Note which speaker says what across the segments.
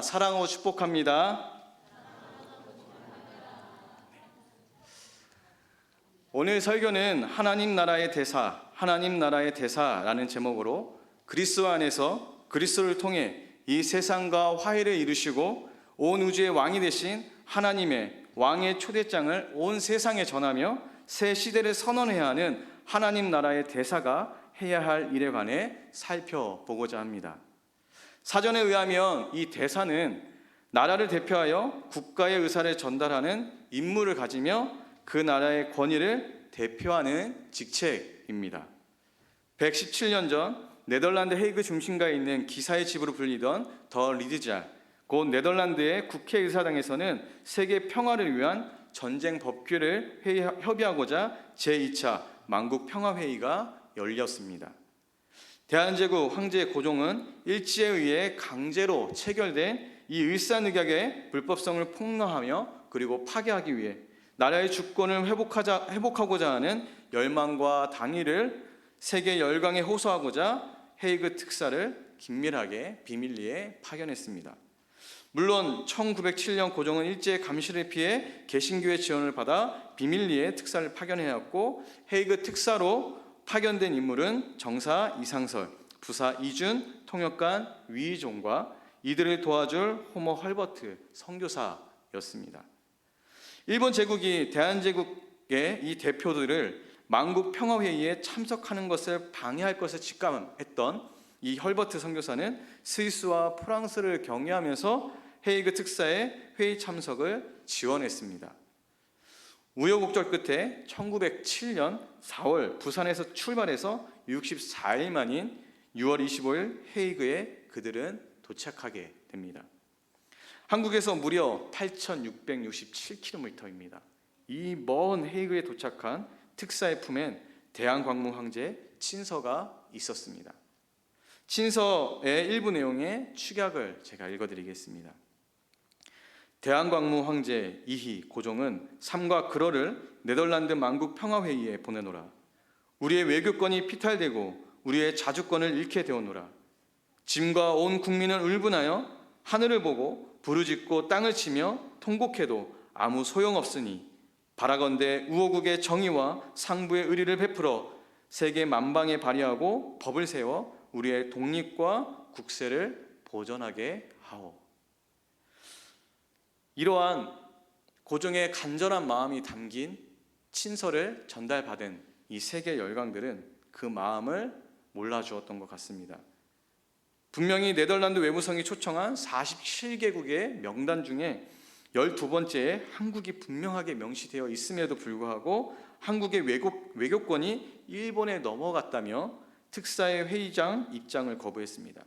Speaker 1: 사랑하고 축복합니다. 오늘 설교는 하나님 나라의 대사라는 제목으로 그리스도 안에서 그리스도를 통해 이 세상과 화해를 이루시고 온 우주의 왕이 되신 하나님의 왕의 초대장을 온 세상에 전하며 새 시대를 선언해야 하는 하나님 나라의 대사가 해야 할 일에 관해 살펴보고자 합니다. 사전에 의하면 이 대사는 나라를 대표하여 국가의 의사를 전달하는 임무를 가지며 그 나라의 권위를 대표하는 직책입니다. 117년 전 네덜란드 헤이그 중심가에 있는 기사의 집으로 불리던 더 리드잘, 곧 네덜란드의 국회의사당에서는 세계 평화를 위한 전쟁 법규를 협의하고자 제2차 만국평화회의가 열렸습니다. 대한제국 황제 고종은 일제에 의해 강제로 체결된 이 일산의격의 불법성을 폭로하며 그리고 파괴하기 위해 나라의 주권을 회복하고자 하는 열망과 당위를 세계 열강에 호소하고자 헤이그 특사를 긴밀하게 비밀리에 파견했습니다. 물론 1907년 고종은 일제의 감시를 피해 개신교의 지원을 받아 비밀리에 특사를 파견해왔고, 헤이그 특사로 파견된 인물은 정사 이상설, 부사 이준, 통역관 위이종과 이들을 도와줄 호머 헐버트 선교사였습니다. 일본 제국이 대한제국의 이 대표들을 만국평화회의에 참석하는 것을 방해할 것을 직감했던 이 헐버트 선교사는 스위스와 프랑스를 경유하면서 헤이그 특사의 회의 참석을 지원했습니다. 우여곡절 끝에 1907년 4월 부산에서 출발해서 64일 만인 6월 25일 헤이그에 그들은 도착하게 됩니다. 한국에서 무려 8,667km입니다. 이 먼 헤이그에 도착한 특사의 품엔 대한광무 황제 친서가 있었습니다. 친서의 일부 내용의 축약을 제가 읽어드리겠습니다. 대한광무 황제 이희 고종은 삼과 그러를 네덜란드 만국평화회의에 보내노라. 우리의 외교권이 피탈되고 우리의 자주권을 잃게 되오노라. 짐과 온 국민은 울분하여 하늘을 보고 부르짖고 땅을 치며 통곡해도 아무 소용없으니 바라건대 우호국의 정의와 상부의 의리를 베풀어 세계 만방에 발휘하고 법을 세워 우리의 독립과 국세를 보존하게 하오. 이러한 고종의 간절한 마음이 담긴 친서를 전달받은 이 세계 열강들은 그 마음을 몰라주었던 것 같습니다. 분명히 네덜란드 외무성이 초청한 47개국의 명단 중에 12번째에 한국이 분명하게 명시되어 있음에도 불구하고 한국의 외교권이 일본에 넘어갔다며 특사의 회의장 입장을 거부했습니다.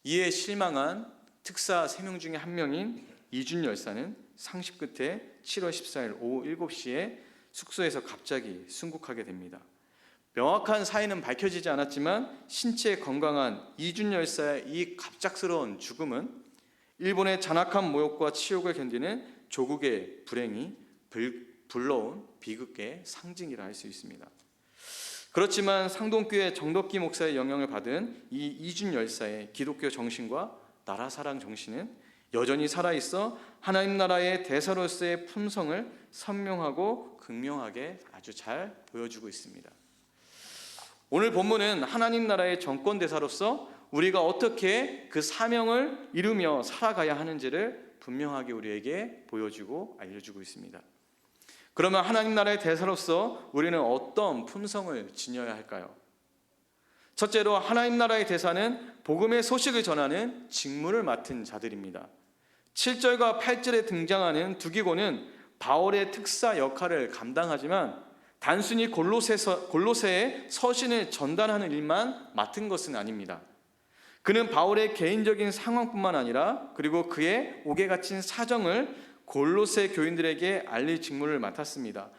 Speaker 1: 이에 실망한 특사 3명 중에 한 명인 이준 열사는 상식 끝에 7월 14일 오후 7시에 숙소에서 갑자기 순국하게 됩니다. 명확한 사인은 밝혀지지 않았지만 신체 건강한 이준 열사의 이 갑작스러운 죽음은 일본의 잔악한 모욕과 치욕을 견디는 조국의 불행이 불러온 비극의 상징이라 할 수 있습니다. 그렇지만 상동교회 정덕기 목사의 영향을 받은 이 이준 열사의 기독교 정신과 나라 사랑 정신은 여전히 살아있어 하나님 나라의 대사로서의 품성을 선명하고 극명하게 아주 잘 보여주고 있습니다. 오늘 본문은 하나님 나라의 정권 대사로서 우리가 어떻게 그 사명을 이루며 살아가야 하는지를 분명하게 우리에게 보여주고 알려주고 있습니다. 그러면 하나님 나라의 대사로서 우리는 어떤 품성을 지녀야 할까요? 첫째로 하나님 나라의 대사는 복음의 소식을 전하는 직무를 맡은 자들입니다. 7절과 8절에 등장하는 두기고는 바울의 특사 역할을 감당하지만 단순히 골로새에 서신을 전달하는 일만 맡은 것은 아닙니다. 그는 바울의 개인적인 상황뿐만 아니라 그리고 그의 옥에 갇힌 사정을 골로새 교인들에게 알릴 직무를 맡았습니다.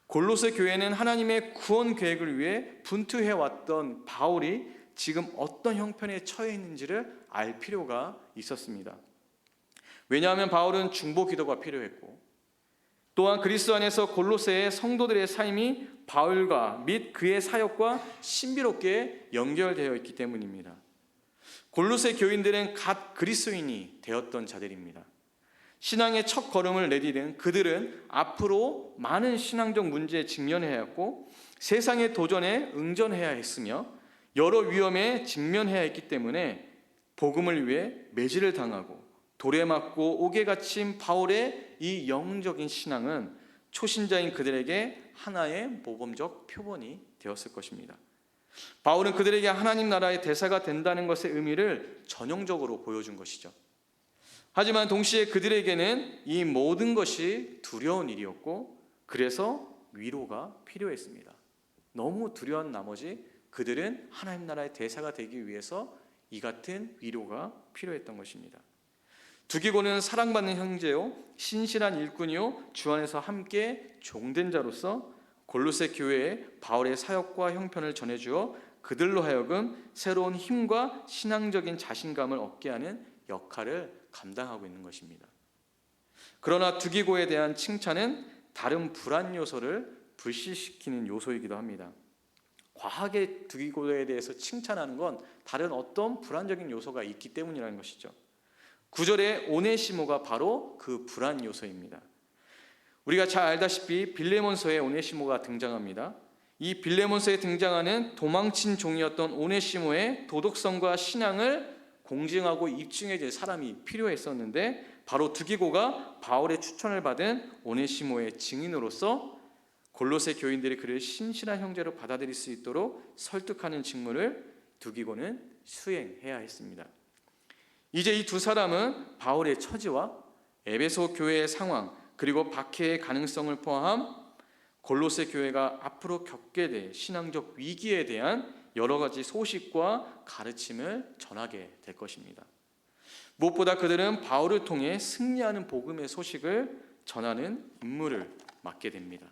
Speaker 1: 골로새 교회는 하나님의 구원 계획을 위해 분투해왔던 바울이 지금 어떤 형편에 처해 있는지를 알 필요가 있었습니다. 왜냐하면 바울은 중보 기도가 필요했고, 또한 그리스도 안에서 골로새의 성도들의 삶이 바울과 및 그의 사역과 신비롭게 연결되어 있기 때문입니다. 골로새 교인들은 갓 그리스도인이 되었던 자들입니다. 신앙의 첫 걸음을 내디딘 그들은 앞으로 많은 신앙적 문제에 직면해야 했고 세상의 도전에 응전해야 했으며 여러 위험에 직면해야 했기 때문에 복음을 위해 매질을 당하고 돌에 맞고 옥에 갇힌 바울의 이 영적인 신앙은 초신자인 그들에게 하나의 모범적 표본이 되었을 것입니다. 바울은 그들에게 하나님 나라의 대사가 된다는 것의 의미를 전형적으로 보여준 것이죠. 하지만 동시에 그들에게는 이 모든 것이 두려운 일이었고 그래서 위로가 필요했습니다. 너무 두려운 나머지 그들은 하나님 나라의 대사가 되기 위해서 이 같은 위로가 필요했던 것입니다. 두기고는 사랑받는 형제요 신실한 일꾼이요 주 안에서 함께 종된 자로서 골로새 교회에 바울의 사역과 형편을 전해주어 그들로 하여금 새로운 힘과 신앙적인 자신감을 얻게 하는 역할을 감당하고 있는 것입니다. 그러나 두기고에 대한 칭찬은 다른 불안 요소를 불씨시키는 요소이기도 합니다. 과하게 두기고에 대해서 칭찬하는 건 다른 어떤 불안적인 요소가 있기 때문이라는 것이죠. 9절에 오네시모가 바로 그 불안 요소입니다. 우리가 잘 알다시피 빌레몬서에 오네시모가 등장합니다. 이 빌레몬서에 등장하는 도망친 종이었던 오네시모의 도덕성과 신앙을 공증하고 입증해 줄 사람이 필요했었는데 바로 두기고가 바울의 추천을 받은 오네시모의 증인으로서 골로새 교인들이 그를 신실한 형제로 받아들일 수 있도록 설득하는 직무를 두기고는 수행해야 했습니다. 이제 이 두 사람은 바울의 처지와 에베소 교회의 상황 그리고 박해의 가능성을 포함 골로새 교회가 앞으로 겪게 될 신앙적 위기에 대한 여러 가지 소식과 가르침을 전하게 될 것입니다. 무엇보다 그들은 바울을 통해 승리하는 복음의 소식을 전하는 임무를 맡게 됩니다.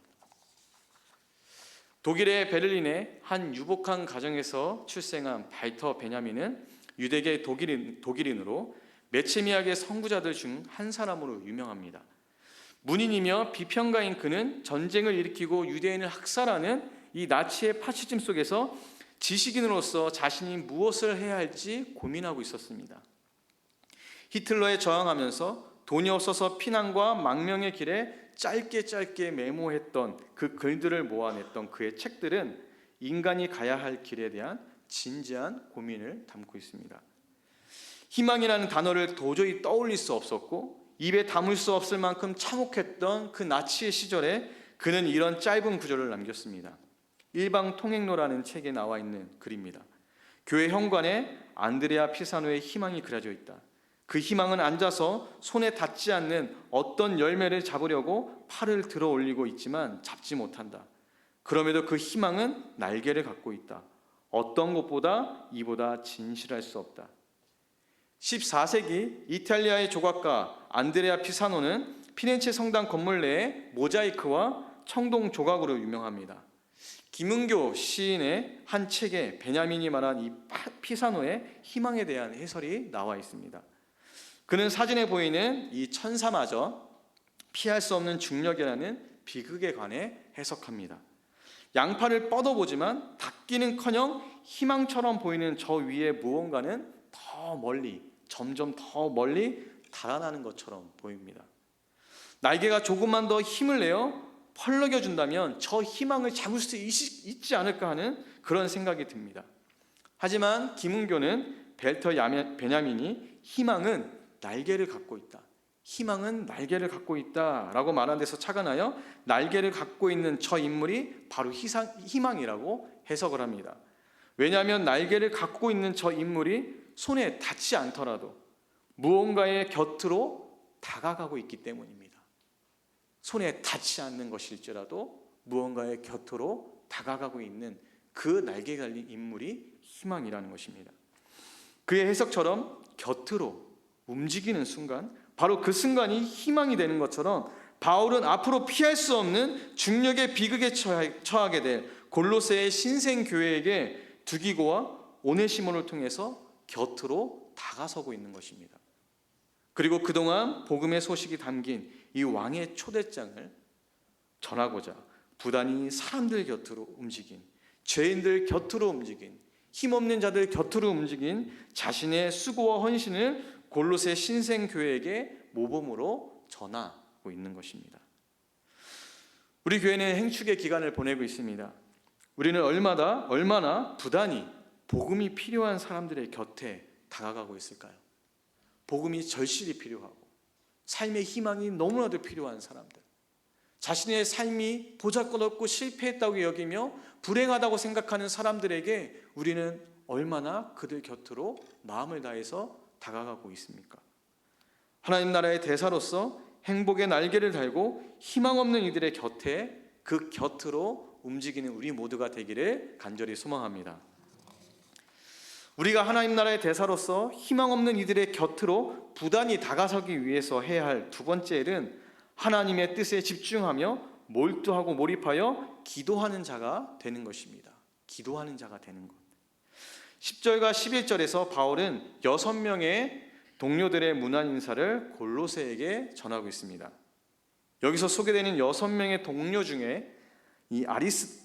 Speaker 1: 독일의 베를린의 한 유복한 가정에서 출생한 발터 베냐민은 유대계 독일인으로 메체미학의 선구자들 중 한 사람으로 유명합니다. 문인이며 비평가인 그는 전쟁을 일으키고 유대인을 학살하는 이 나치의 파시즘 속에서 지식인으로서 자신이 무엇을 해야 할지 고민하고 있었습니다. 히틀러에 저항하면서 돈이 없어서 피난과 망명의 길에 짧게 메모했던 그 글들을 모아냈던 그의 책들은 인간이 가야 할 길에 대한 진지한 고민을 담고 있습니다. 희망이라는 단어를 도저히 떠올릴 수 없었고 입에 담을 수 없을 만큼 참혹했던 그 나치의 시절에 그는 이런 짧은 구절을 남겼습니다. 일방통행로라는 책에 나와 있는 글입니다. 교회 현관에 안드레아 피사노의 희망이 그려져 있다. 그 희망은 앉아서 손에 닿지 않는 어떤 열매를 잡으려고 팔을 들어 올리고 있지만 잡지 못한다. 그럼에도 그 희망은 날개를 갖고 있다. 어떤 것보다 이보다 진실할 수 없다. 14세기 이탈리아의 조각가 안드레아 피사노는 피렌체 성당 건물 내에 모자이크와 청동 조각으로 유명합니다. 김은교 시인의 한 책에 베냐민이 말한 이 피사노의 희망에 대한 해설이 나와 있습니다. 그는 사진에 보이는 이 천사마저 피할 수 없는 중력이라는 비극에 관해 해석합니다. 양팔을 뻗어보지만 닿기는커녕 희망처럼 보이는 저 위에 무언가는 더 멀리, 점점 더 멀리 달아나는 것처럼 보입니다. 날개가 조금만 더 힘을 내어 펄럭여준다면 저 희망을 잡을 수 있지 않을까 하는 그런 생각이 듭니다. 하지만 김은교는 벨터 베냐민이 희망은 날개를 갖고 있다. 희망은 날개를 갖고 있다라고 말한 데서 착안하여 날개를 갖고 있는 저 인물이 바로 희망이라고 해석을 합니다. 왜냐하면 날개를 갖고 있는 저 인물이 손에 닿지 않더라도 무언가의 곁으로 다가가고 있기 때문입니다. 손에 닿지 않는 것일지라도 무언가의 곁으로 다가가고 있는 그 날개 달린 인물이 희망이라는 것입니다. 그의 해석처럼 곁으로 움직이는 순간, 바로 그 순간이 희망이 되는 것처럼 바울은 앞으로 피할 수 없는 중력의 비극에 처하게 될 골로새의 신생교회에게 두기고와 오네시모를 통해서 곁으로 다가서고 있는 것입니다. 그리고 그동안 복음의 소식이 담긴 이 왕의 초대장을 전하고자 부단히 사람들 곁으로 움직인, 죄인들 곁으로 움직인 힘없는 자들 곁으로 움직인 자신의 수고와 헌신을 골로새 신생교회에게 모범으로 전하고 있는 것입니다. 우리 교회는 행축의 기간을 보내고 있습니다. 우리는 얼마나 부단히 복음이 필요한 사람들의 곁에 다가가고 있을까요? 복음이 절실히 필요하고 삶의 희망이 너무나도 필요한 사람들, 자신의 삶이 보잘것없고 실패했다고 여기며 불행하다고 생각하는 사람들에게 우리는 얼마나 그들 곁으로 마음을 다해서 다가가고 있습니까? 하나님 나라의 대사로서 행복의 날개를 달고 희망 없는 이들의 곁에, 그 곁으로 움직이는 우리 모두가 되기를 간절히 소망합니다. 우리가 하나님 나라의 대사로서 희망 없는 이들의 곁으로 부단히 다가서기 위해서 해야 할 두 번째 일은 하나님의 뜻에 집중하며 몰두하고 몰입하여 기도하는 자가 되는 것입니다. 기도하는 자가 되는 것. 10절과 11절에서 바울은 6명의 동료들의 문안 인사를 골로새에게 전하고 있습니다. 여기서 소개되는 6명의 동료 중에 이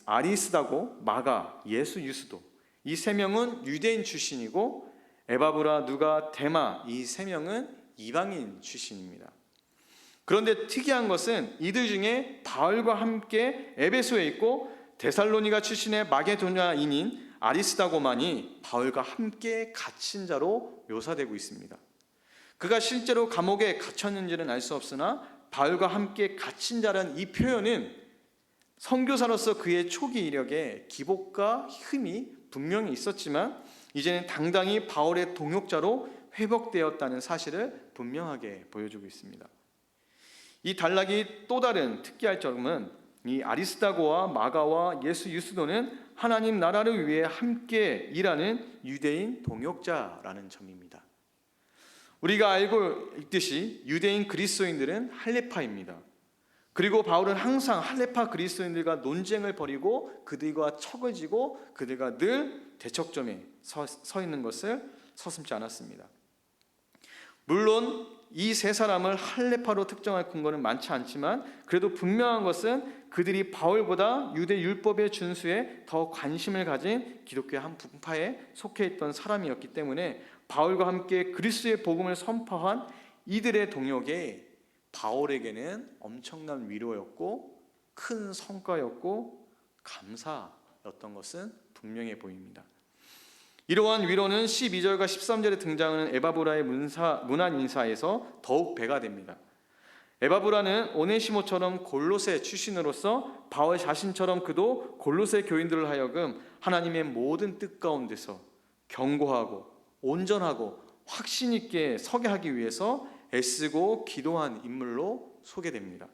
Speaker 1: 아리스다고, 마가, 예수 유스도, 이 3명은 유대인 출신이고 에바브라, 누가, 데마, 이 3명은 이방인 출신입니다. 그런데 특이한 것은 이들 중에 바울과 함께 에베소에 있고 데살로니가 출신의 마게도냐인인 아리스다고만이 바울과 함께 갇힌 자로 묘사되고 있습니다. 그가 실제로 감옥에 갇혔는지는 알 수 없으나 바울과 함께 갇힌 자라는 이 표현은 선교사로서 그의 초기 이력에 기복과 흠이 분명히 있었지만 이제는 당당히 바울의 동역자로 회복되었다는 사실을 분명하게 보여주고 있습니다. 이 단락이 또 다른 특이할 점은 이 아리스다고와 마가와 예수 유스도는 하나님 나라를 위해 함께 일하는 유대인 동역자라는 점입니다. 우리가 알고 있듯이 유대인 그리스도인들은 할례파입니다. 그리고 바울은 항상 할례파 그리스도인들과 논쟁을 벌이고 그들과 척을 지고 그들과 늘 대척점에 서 있는 것을 서슴지 않았습니다. 물론 이 세 사람을 할례파로 특정할 근거는 많지 않지만 그래도 분명한 것은 그들이 바울보다 유대 율법의 준수에 더 관심을 가진 기독교의 한 분파에 속해 있던 사람이었기 때문에 바울과 함께 그리스도의 복음을 선포한 이들의 동역에 바울에게는 엄청난 위로였고 큰 성과였고 감사였던 것은 분명해 보입니다. 이러한 위로는 12절과 13절에 등장하는 에바브라의 문안 인사에서 더욱 배가 됩니다. 에바브라는 오네시모처럼 골로새 출신으로서 바울 자신처럼 그도 골로새 교인들을 하여금 하나님의 모든 뜻 가운데서 견고하고 온전하고 확신 있게 서게 하기 위해서 애쓰고 기도한 인물로 소개됩니다.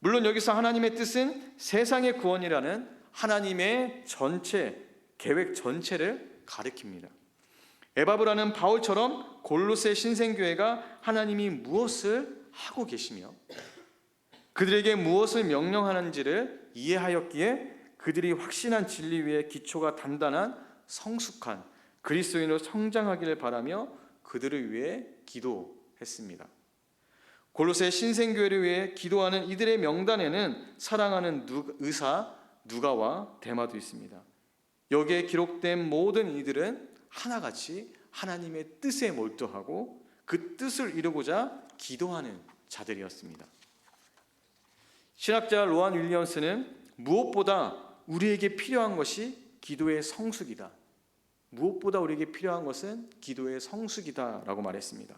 Speaker 1: 물론 여기서 하나님의 뜻은 세상의 구원이라는 하나님의 전체 계획 전체를 가리킵니다. 에바브라는 바울처럼 골로새 신생교회가 하나님이 무엇을 하고 계시며 그들에게 무엇을 명령하는지를 이해하였기에 그들이 확신한 진리 위에 기초가 단단한 성숙한 그리스도인으로 성장하기를 바라며 그들을 위해 기도했습니다. 골로새 신생교회를 위해 기도하는 이들의 명단에는 사랑하는 의사 누가와 데마도 있습니다. 여기에 기록된 모든 이들은 하나같이 하나님의 뜻에 몰두하고 그 뜻을 이루고자 기도하는 자들이었습니다. 신학자 로안 윌리엄스는 무엇보다 우리에게 필요한 것이 기도의 성숙이다. 무엇보다 우리에게 필요한 것은 기도의 성숙이다라고 말했습니다.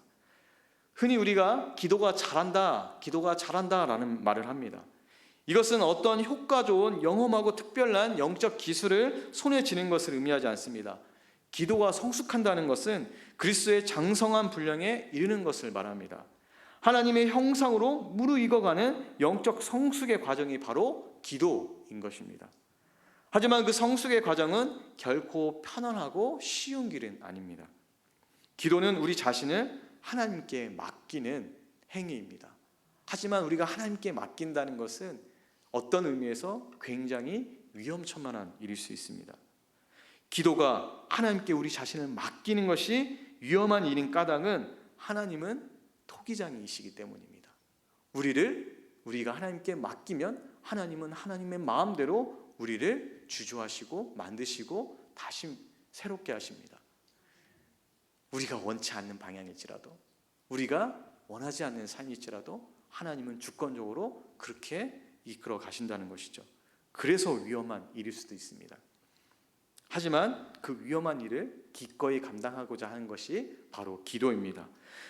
Speaker 1: 흔히 우리가 기도가 잘한다라는 말을 합니다. 이것은 어떤 효과 좋은 영험하고 특별한 영적 기술을 손에 쥐는 것을 의미하지 않습니다. 기도가 성숙한다는 것은 그리스도의 장성한 분량에 이르는 것을 말합니다. 하나님의 형상으로 무르익어가는 영적 성숙의 과정이 바로 기도인 것입니다. 하지만 그 성숙의 과정은 결코 편안하고 쉬운 길은 아닙니다. 기도는 우리 자신을 하나님께 맡기는 행위입니다. 하지만 우리가 하나님께 맡긴다는 것은 어떤 의미에서 굉장히 위험천만한 일일 수 있습니다. 기도가 하나님께 우리 자신을 맡기는 것이 위험한 일인 까닭은 하나님은 토기장이시기 때문입니다. 우리가 하나님께 맡기면 하나님은 하나님의 마음대로 우리를 주조하시고 만드시고 다시 새롭게 하십니다. 우리가 원치 않는 방향일지라도, 우리가 원하지 않는 삶일지라도 하나님은 주권적으로 그렇게 이끌어 가신다는 것이죠. 그래서 위험한 일일 수도 있습니다. 하지만 그 위험한 일을 기꺼이 감당하고자 하는 것이 바로 기도입니다.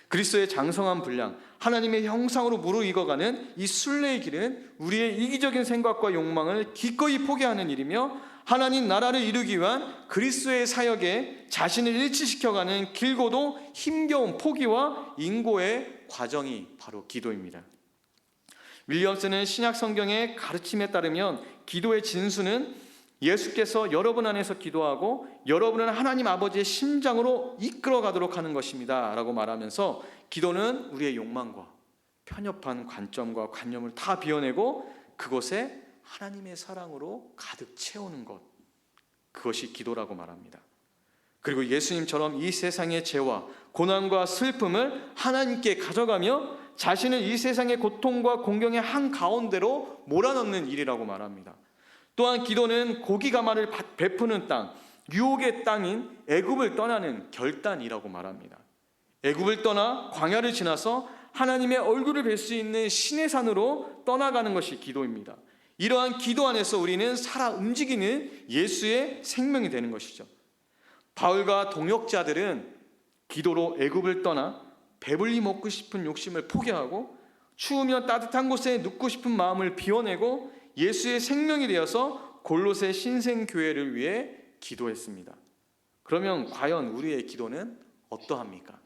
Speaker 1: 그리스도의 장성한 분량, 하나님의 형상으로 무르익어가는 이 순례의 길은 우리의 이기적인 생각과 욕망을 기꺼이 포기하는 일이며, 하나님 나라를 이루기 위한 그리스도의 사역에 자신을 일치시켜가는 길고도 힘겨운 포기와 인고의 과정이 바로 기도입니다. 윌리엄스는 신약 성경의 가르침에 따르면 기도의 진수는 예수께서 여러분 안에서 기도하고 여러분은 하나님 아버지의 심장으로 이끌어 가도록 하는 것입니다 라고 말하면서, 기도는 우리의 욕망과 편협한 관점과 관념을 다 비워내고 그곳에 하나님의 사랑으로 가득 채우는 것, 그것이 기도라고 말합니다. 그리고 예수님처럼 이 세상의 죄와 고난과 슬픔을 하나님께 가져가며 자신을 이 세상의 고통과 공경의 한가운데로 몰아넣는 일이라고 말합니다. 또한 기도는 고기 가마를 베푸는 땅, 유혹의 땅인 애굽을 떠나는 결단이라고 말합니다. 애굽을 떠나 광야를 지나서 하나님의 얼굴을 뵐 수 있는 신의 산으로 떠나가는 것이 기도입니다. 이러한 기도 안에서 우리는 살아 움직이는 예수의 생명이 되는 것이죠. 바울과 동역자들은 기도로 애굽을 떠나 배불리 먹고 싶은 욕심을 포기하고 추우며 따뜻한 곳에 눕고 싶은 마음을 비워내고 예수의 생명이 되어서 골로새 신생교회를 위해 기도했습니다. 그러면 과연 우리의 기도는 어떠합니까?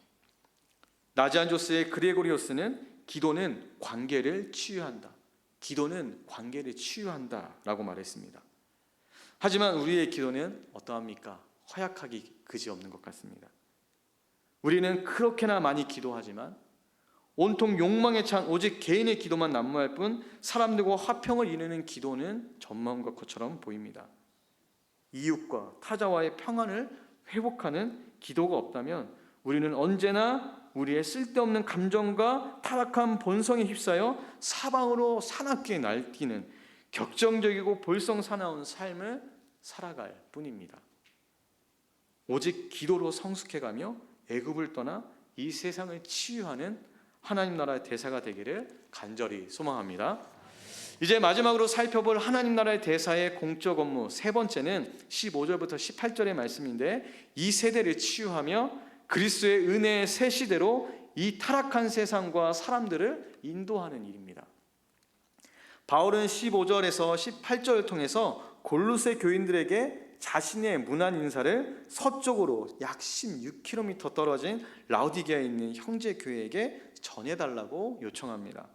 Speaker 1: 나지안조스의 그레고리오스는 기도는 관계를 치유한다, 기도는 관계를 치유한다 라고 말했습니다. 하지만 우리의 기도는 어떠합니까? 허약하기 그지없는 것 같습니다. 우리는 그렇게나 많이 기도하지만 온통 욕망에 찬 오직 개인의 기도만 난무할 뿐 사람들과 화평을 이루는 기도는 전무한 것처럼 보입니다. 이웃과 타자와의 평안을 회복하는 기도가 없다면 우리는 언제나 우리의 쓸데없는 감정과 타락한 본성에 휩싸여 사방으로 사납게 날뛰는 격정적이고 볼썽사나운 삶을 살아갈 뿐입니다. 오직 기도로 성숙해가며 애굽을 떠나 이 세상을 치유하는 하나님 나라의 대사가 되기를 간절히 소망합니다. 이제 마지막으로 살펴볼 하나님 나라의 대사의 공적 업무 세 번째는 15절부터 18절의 말씀인데, 이 세대를 치유하며 그리스도의 은혜의 새 시대로 이 타락한 세상과 사람들을 인도하는 일입니다. 바울은 15절에서 18절을 통해서 골로새 교인들에게 자신의 문안 인사를 서쪽으로 약 16km 떨어진 라우디게아에 있는 형제 교회에게 전해달라고 요청합니다.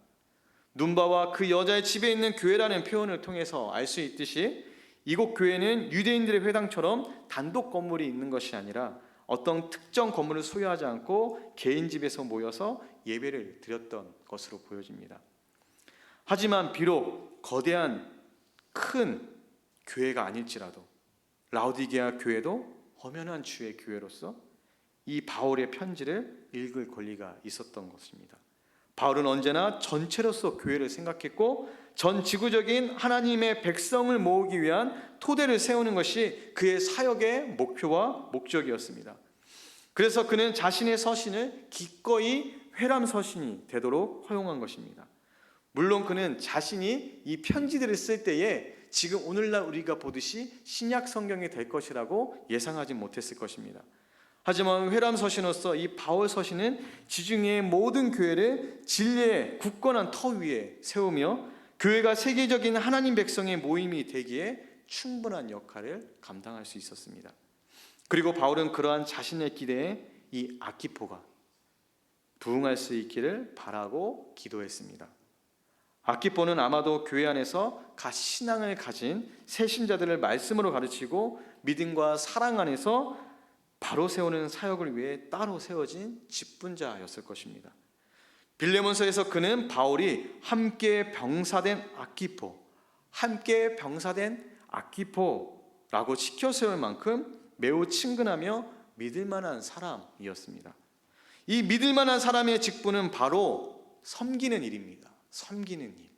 Speaker 1: 눈바와 그 여자의 집에 있는 교회라는 표현을 통해서 알 수 있듯이 이곳 교회는 유대인들의 회당처럼 단독 건물이 있는 것이 아니라 어떤 특정 건물을 소유하지 않고 개인 집에서 모여서 예배를 드렸던 것으로 보여집니다. 하지만 비록 거대한 큰 교회가 아닐지라도 라우디게아 교회도 엄연한 주의 교회로서 이 바울의 편지를 읽을 권리가 있었던 것입니다. 바울은 언제나 전체로서 교회를 생각했고 전 지구적인 하나님의 백성을 모으기 위한 토대를 세우는 것이 그의 사역의 목표와 목적이었습니다. 그래서 그는 자신의 서신을 기꺼이 회람 서신이 되도록 허용한 것입니다. 물론 그는 자신이 이 편지들을 쓸 때에 지금 오늘날 우리가 보듯이 신약 성경이 될 것이라고 예상하지 못했을 것입니다. 하지만 회람 서신으로서 이 바울 서신은 지중해의 모든 교회를 진리의 굳건한 터 위에 세우며 교회가 세계적인 하나님 백성의 모임이 되기에 충분한 역할을 감당할 수 있었습니다. 그리고 바울은 그러한 자신의 기대에 이 아키포가 부응할 수 있기를 바라고 기도했습니다. 아키포는 아마도 교회 안에서 가 신앙을 가진 새 신자들을 말씀으로 가르치고 믿음과 사랑 안에서 바로 세우는 사역을 위해 따로 세워진 직분자였을 것입니다. 빌레몬서에서 그는 바울이 함께 병사된 아키포라고 지켜 세울 만큼 매우 친근하며 믿을 만한 사람이었습니다. 이 믿을 만한 사람의 직분은 바로 섬기는 일입니다. 섬기는 일.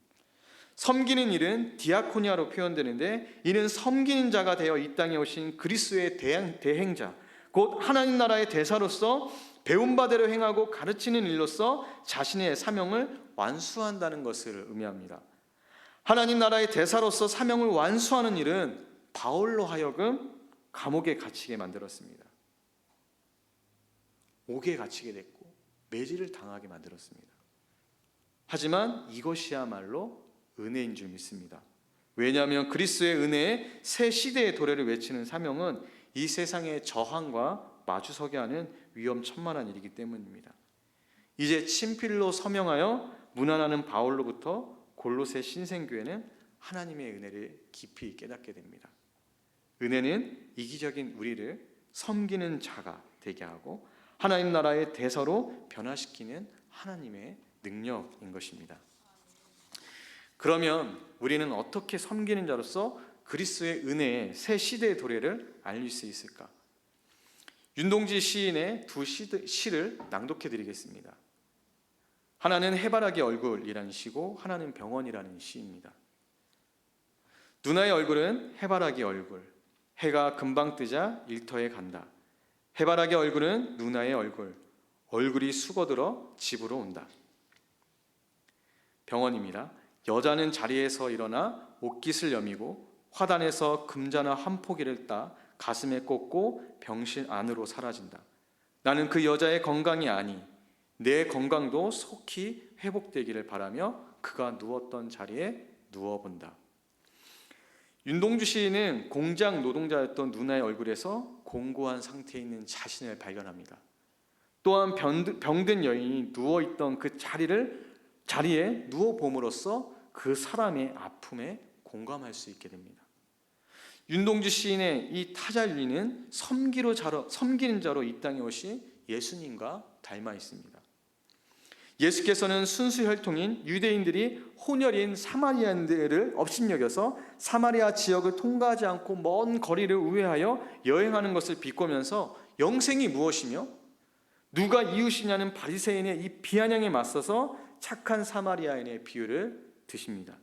Speaker 1: 섬기는 일은 디아코니아로 표현되는데, 이는 섬기는 자가 되어 이 땅에 오신 그리스도의 대행자, 곧 하나님 나라의 대사로서 배운 바대로 행하고 가르치는 일로서 자신의 사명을 완수한다는 것을 의미합니다. 하나님 나라의 대사로서 사명을 완수하는 일은 바울로 하여금 감옥에 갇히게 만들었습니다. 옥에 갇히게 됐고 매질을 당하게 만들었습니다. 하지만 이것이야말로 은혜인 줄 믿습니다. 왜냐하면 그리스도의 은혜에 새 시대의 도래를 외치는 사명은 이 세상의 저항과 마주서게 하는 위험천만한 일이기 때문입니다. 이제 친필로 서명하여 문안하는 바울로부터 골로새 신생교회는 하나님의 은혜를 깊이 깨닫게 됩니다. 은혜는 이기적인 우리를 섬기는 자가 되게 하고 하나님 나라의 대사로 변화시키는 하나님의 능력인 것입니다. 그러면 우리는 어떻게 섬기는 자로서 그리스도의 은혜의 새 시대의 도래를 알릴 수 있을까? 윤동지 시인의 두 시를 낭독해 드리겠습니다. 하나는 해바라기 얼굴이라는 시고 하나는 병원이라는 시입니다. 누나의 얼굴은 해바라기 얼굴, 해가 금방 뜨자 일터에 간다. 해바라기 얼굴은 누나의 얼굴, 얼굴이 수거들어 집으로 온다. 병원입니다. 여자는 자리에서 일어나 옷깃을 여미고 화단에서 금자나 한 포기를 따 가슴에 꽂고 병실 안으로 사라진다. 나는 그 여자의 건강이 아니 내 건강도 속히 회복되기를 바라며 그가 누웠던 자리에 누워본다. 윤동주 시인은 공장 노동자였던 누나의 얼굴에서 공고한 상태에 있는 자신을 발견합니다. 또한 병든 여인이 누워있던 그 자리에 누워봄으로써 그 사람의 아픔에 공감할 수 있게 됩니다. 윤동주 시인의 이 타자윤리는 섬기는 자로 이 땅에 오신 예수님과 닮아 있습니다. 예수께서는 순수 혈통인 유대인들이 혼혈인 사마리아인들을 업신여겨서 사마리아 지역을 통과하지 않고 먼 거리를 우회하여 여행하는 것을 비꼬면서 영생이 무엇이며 누가 이웃이냐는 바리새인의 이 비아냥에 맞서서 착한 사마리아인의 비유를 드십니다.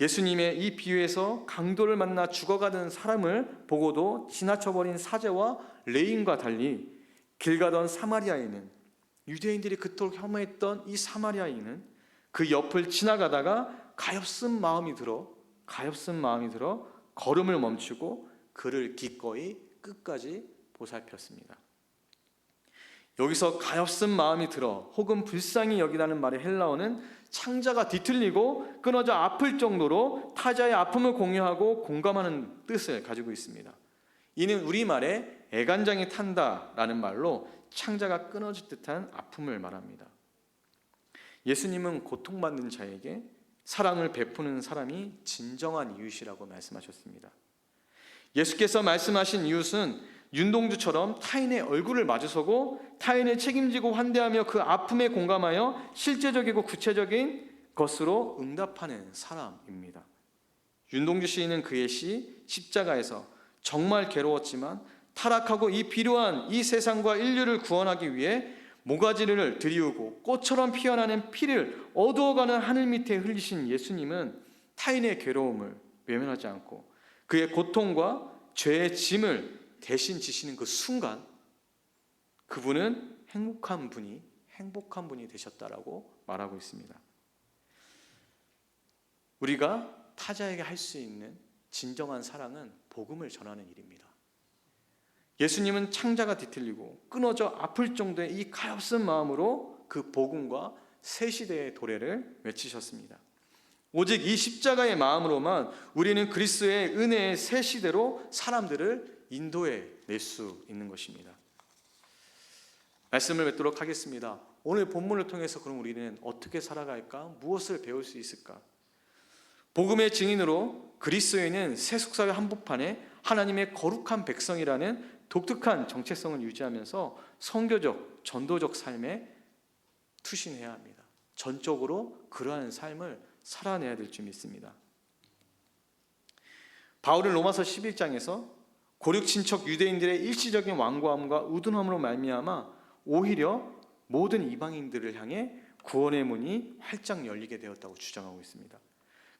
Speaker 1: 예수님의 이 비유에서 강도를 만나 죽어가던 사람을 보고도 지나쳐버린 사제와 레인과 달리 길 가던 사마리아인은, 유대인들이 그토록 혐오했던 이 사마리아인은 그 옆을 지나가다가 가엾은 마음이 들어 걸음을 멈추고 그를 기꺼이 끝까지 보살폈습니다. 여기서 가엾은 마음이 들어 혹은 불쌍히 여기다는 말의 헬라어는 창자가 뒤틀리고 끊어져 아플 정도로 타자의 아픔을 공유하고 공감하는 뜻을 가지고 있습니다. 이는 우리말에 애간장이 탄다라는 말로 창자가 끊어질 듯한 아픔을 말합니다. 예수님은 고통받는 자에게 사랑을 베푸는 사람이 진정한 이웃이라고 말씀하셨습니다. 예수께서 말씀하신 이웃은 윤동주처럼 타인의 얼굴을 마주서고 타인을 책임지고 환대하며 그 아픔에 공감하여 실제적이고 구체적인 것으로 응답하는 사람입니다. 윤동주 시인은 그의 시 십자가에서 정말 괴로웠지만 타락하고 이 비루한 이 세상과 인류를 구원하기 위해 모가지를 들이우고 꽃처럼 피어나는 피를 어두워가는 하늘 밑에 흘리신 예수님은 타인의 괴로움을 외면하지 않고 그의 고통과 죄의 짐을 대신 지시는 그 순간 그분은 행복한 분이 되셨다라고 말하고 있습니다. 우리가 타자에게 할 수 있는 진정한 사랑은 복음을 전하는 일입니다. 예수님은 창자가 뒤틀리고 끊어져 아플 정도의 이 가엾은 마음으로 그 복음과 새 시대의 도래를 외치셨습니다. 오직 이 십자가의 마음으로만 우리는 그리스도의 은혜의 새 시대로 사람들을 인도해 낼 수 있는 것입니다. 말씀을 맺도록 하겠습니다. 오늘 본문을 통해서 그럼 우리는 어떻게 살아갈까? 무엇을 배울 수 있을까? 복음의 증인으로 그리스도인은 세속사회 한복판에 하나님의 거룩한 백성이라는 독특한 정체성을 유지하면서 선교적, 전도적 삶에 투신해야 합니다. 전적으로 그러한 삶을 살아내야 될 줄 믿습니다. 바울은 로마서 11장에서 고륙 친척 유대인들의 일시적인 완고함과 우둔함으로 말미암아 오히려 모든 이방인들을 향해 구원의 문이 활짝 열리게 되었다고 주장하고 있습니다.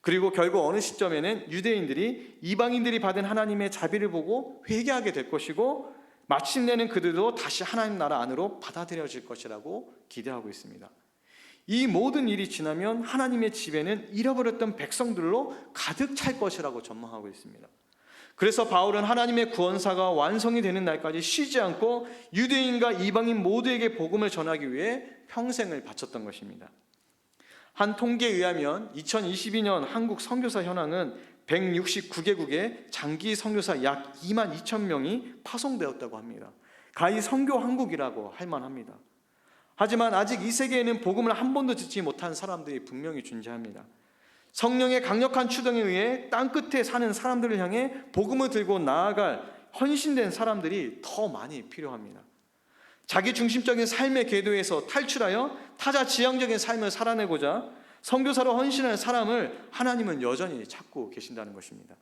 Speaker 1: 그리고 결국 어느 시점에는 유대인들이 이방인들이 받은 하나님의 자비를 보고 회개하게 될 것이고, 마침내는 그들도 다시 하나님 나라 안으로 받아들여질 것이라고 기대하고 있습니다. 이 모든 일이 지나면 하나님의 집에는 잃어버렸던 백성들로 가득 찰 것이라고 전망하고 있습니다. 그래서 바울은 하나님의 구원사가 완성이 되는 날까지 쉬지 않고 유대인과 이방인 모두에게 복음을 전하기 위해 평생을 바쳤던 것입니다. 한 통계에 의하면 2022년 한국 선교사 현황은 169개국에 장기 선교사 약 2만 2천 명이 파송되었다고 합니다. 가히 선교 왕국이라고 할 만합니다. 하지만 아직 이 세계에는 복음을 한 번도 듣지 못한 사람들이 분명히 존재합니다. 성령의 강력한 추동에 의해 땅끝에 사는 사람들을 향해 복음을 들고 나아갈 헌신된 사람들이 더 많이 필요합니다. 자기 중심적인 삶의 궤도에서 탈출하여 타자 지향적인 삶을 살아내고자 선교사로 헌신하는 사람을 하나님은 여전히 찾고 계신다는 것입니다.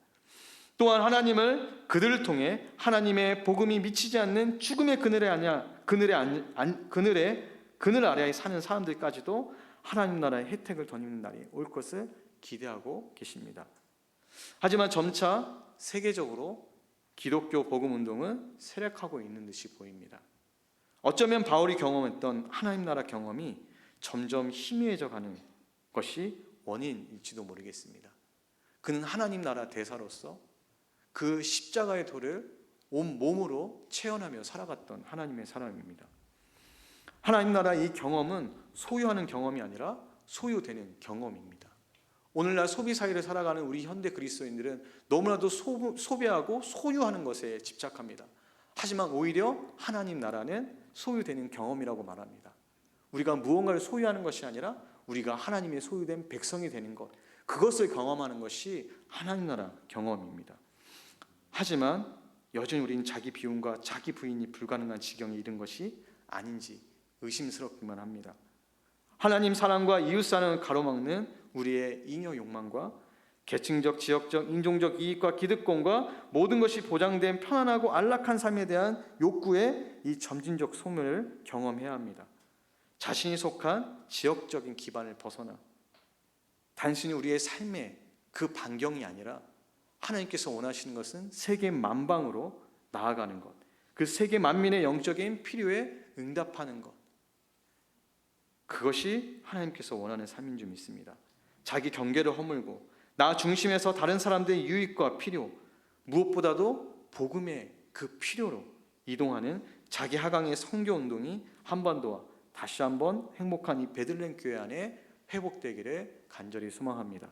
Speaker 1: 또한 하나님을 그들을 통해 하나님의 복음이 미치지 않는 죽음의 그늘 아래에 사는 사람들까지도 하나님 나라의 혜택을 덧입는 날이 올 것을 기대하고 계십니다. 하지만 점차 세계적으로 기독교 복음 운동은 쇠락하고 있는 듯이 보입니다. 어쩌면 바울이 경험했던 하나님 나라 경험이 점점 희미해져 가는 것이 원인일지도 모르겠습니다. 그는 하나님 나라 대사로서 그 십자가의 도를 온 몸으로 체험하며 살아갔던 하나님의 사람입니다. 하나님 나라 이 경험은 소유하는 경험이 아니라 소유되는 경험입니다. 오늘날 소비 사회를 살아가는 우리 현대 그리스도인들은 너무나도 소비하고 소유하는 것에 집착합니다. 하지만 오히려 하나님 나라는 소유되는 경험이라고 말합니다. 우리가 무언가를 소유하는 것이 아니라 우리가 하나님의 소유된 백성이 되는 것, 그것을 경험하는 것이 하나님 나라 경험입니다. 하지만 여전히 우리는 자기 비움과 자기 부인이 불가능한 지경에 이른 것이 아닌지 의심스럽기만 합니다. 하나님 사랑과 이웃 사랑을 가로막는 우리의 잉여 욕망과 계층적, 지역적, 인종적 이익과 기득권과 모든 것이 보장된 편안하고 안락한 삶에 대한 욕구의 이 점진적 소멸을 경험해야 합니다. 자신이 속한 지역적인 기반을 벗어나 단순히 우리의 삶의 그 반경이 아니라 하나님께서 원하시는 것은 세계 만방으로 나아가는 것, 그 세계 만민의 영적인 필요에 응답하는 것, 그것이 하나님께서 원하는 삶인 줄 믿습니다. 자기 경계를 허물고 나 중심에서 다른 사람들의 유익과 필요, 무엇보다도 복음의 그 필요로 이동하는 자기 하강의 선교운동이 한반도와 다시 한번 행복한 이 베들레헴 교회 안에 회복되기를 간절히 소망합니다.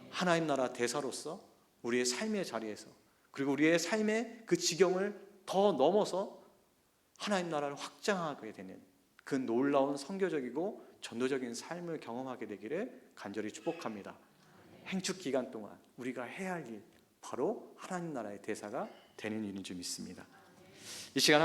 Speaker 1: 하나님 나라 대사로서 우리의 삶의 자리에서, 그리고 우리의 삶의 그 지경을 더 넘어서 하나님 나라를 확장하게 되는 그 놀라운 선교적이고 전도적인 삶을 경험하게 되기를 간절히 축복합니다. 행축 기간 동안 우리가 해야 할 일, 바로 하나님 나라의 대사가 되는 일인 줄 믿습니다. 이 시간